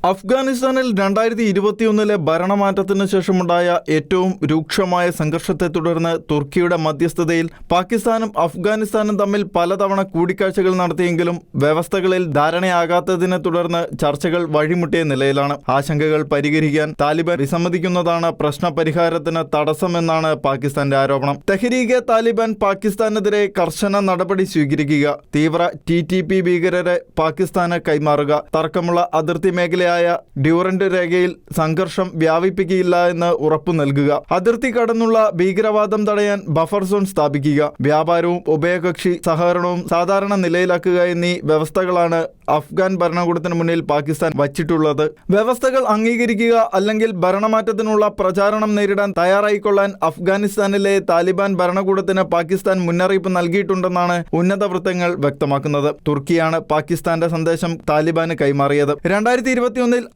അഫ്ഗാനിസ്ഥാനിൽ 2021 ഭരണമാറ്റത്തിന് ശേഷമുണ്ടായ ഏറ്റവും രൂക്ഷമായ സംഘർഷത്തെ തുടർന്ന് തുർക്കിയുടെ മധ്യസ്ഥതയിൽ പാകിസ്ഥാനും അഫ്ഗാനിസ്ഥാനും തമ്മിൽ പലതവണ കൂടിക്കാഴ്ചകൾ നടത്തിയെങ്കിലും വ്യവസ്ഥകളിൽ ധാരണയാകാത്തതിനെ തുടർന്ന് ചർച്ചകൾ വഴിമുട്ടിയ നിലയിലാണ്. ആശങ്കകൾ പരിഹരിക്കാൻ താലിബാൻ വിസമ്മതിക്കുന്നതാണ് പ്രശ്നപരിഹാരത്തിന് തടസ്സമെന്നാണ് പാകിസ്ഥാന്റെ ആരോപണം. തെഹ്രീകെ താലിബാൻ പാകിസ്ഥാനെതിരെ കർശന നടപടി സ്വീകരിക്കുക, തീവ്ര TTP ഭീകരരെ പാകിസ്ഥാന് കൈമാറുക, തർക്കമുള്ള അതിർത്തി മേഖലയായ ഡ്യൂറന്റ് രേഖയിൽ സംഘർഷം വ്യാപിപ്പിക്കില്ല എന്ന് ഉറപ്പു നൽകുക, അതിർത്തി കടന്നുള്ള ഭീകരവാദം തടയാൻ ബഫർ സോൺ സ്ഥാപിക്കുക, വ്യാപാരവും ഉഭയകക്ഷി സഹകരണവും സാധാരണ നിലയിലാക്കുക എന്നീ വ്യവസ്ഥകളാണ് അഫ്ഗാൻ ഭരണകൂടത്തിന് മുന്നിൽ പാകിസ്ഥാൻ വച്ചിട്ടുള്ളത്. വ്യവസ്ഥകൾ അംഗീകരിക്കുക അല്ലെങ്കിൽ ഭരണമാറ്റത്തിനുള്ള പ്രചാരണം നേരിടാൻ തയ്യാറായിക്കൊള്ളാൻ അഫ്ഗാനിസ്ഥാനിലെ താലിബാൻ ഭരണകൂടത്തിന് പാകിസ്ഥാൻ മുന്നറിയിപ്പ് നൽകിയിട്ടുണ്ടെന്നാണ് ഉന്നത വൃത്തങ്ങൾ വ്യക്തമാക്കുന്നത്. തുർക്കിയാണ് പാകിസ്ഥാന്റെ സന്ദേശം താലിബാന് കൈമാറിയത്. 2021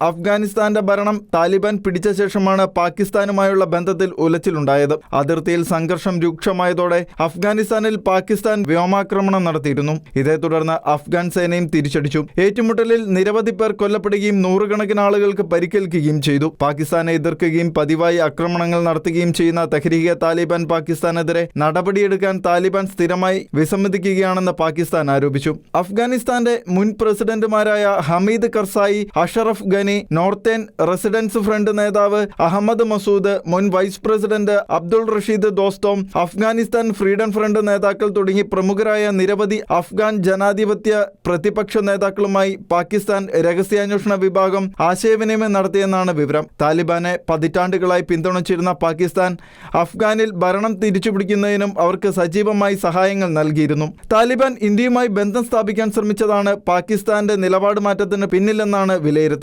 അഫ്ഗാനിസ്ഥാന്റെ ഭരണം താലിബാൻ പിടിച്ച ശേഷമാണ് പാകിസ്ഥാനുമായുള്ള ബന്ധത്തിൽ ഉലച്ചിലുണ്ടായത്. അതിർത്തിയിൽ സംഘർഷം രൂക്ഷമായതോടെ അഫ്ഗാനിസ്ഥാനിൽ പാകിസ്ഥാൻ വ്യോമാക്രമണം നടത്തിയിരുന്നു. ഇതേ തുടർന്ന് അഫ്ഗാൻ സേനയും തിരിച്ചടിച്ചു. ഏറ്റുമുട്ടലിൽ നിരവധി പേർ കൊല്ലപ്പെടുകയും നൂറുകണക്കിന് ആളുകൾക്ക് പരിക്കേൽക്കുകയും ചെയ്തു. പാകിസ്ഥാനെ എതിർക്കുകയും പതിവായി ആക്രമണങ്ങൾ നടത്തുകയും ചെയ്യുന്ന തെഹ്രീകെ താലിബാൻ പാകിസ്ഥാനെതിരെ നടപടിയെടുക്കാൻ താലിബാൻ സ്ഥിരമായി വിസമ്മതിക്കുകയാണെന്ന് പാകിസ്ഥാൻ ആരോപിച്ചു. അഫ്ഗാനിസ്ഥാന്റെ മുൻ പ്രസിഡന്റുമാരായ Hamid Karzai, Ashraf Ghani, northern resistance front നേതാവ് അഹമ്മദ് മസൂദ്, മുൻ vice president Abdul Rashid Dostum, Afghanistan freedom front നേതാക്കൾ തുടങ്ങി പ്രമുഖരായ നിരവധി അഫ്ഗാൻ ജനാധിപത്യ പ്രതിപക്ഷ നേതാക്കളുമായി പാകിസ്ഥാൻ രഹസ്യാന്വേഷണ വിഭാഗം ആശയവിനിമയം നടത്തിയെന്നാണ് വിവരം. താലിബാനെ പതിറ്റാണ്ടുകളായി പിന്തുണച്ചിരുന്ന പാകിസ്ഥാൻ അഫ്ഗാനിൽ ഭരണം തിരിച്ചുപിടിക്കുന്നതിനും അവർക്ക് സജീവമായി സഹായങ്ങൾ നൽകിയിരുന്നു. താലിബാൻ ഇന്ത്യയുമായി ബന്ധം സ്ഥാപിക്കാൻ ശ്രമിച്ചതാണ് പാകിസ്ഥാന്റെ നിലപാട് മാറ്റത്തിന് പിന്നിലെന്നാണ് വിലയിരുത്തൽ.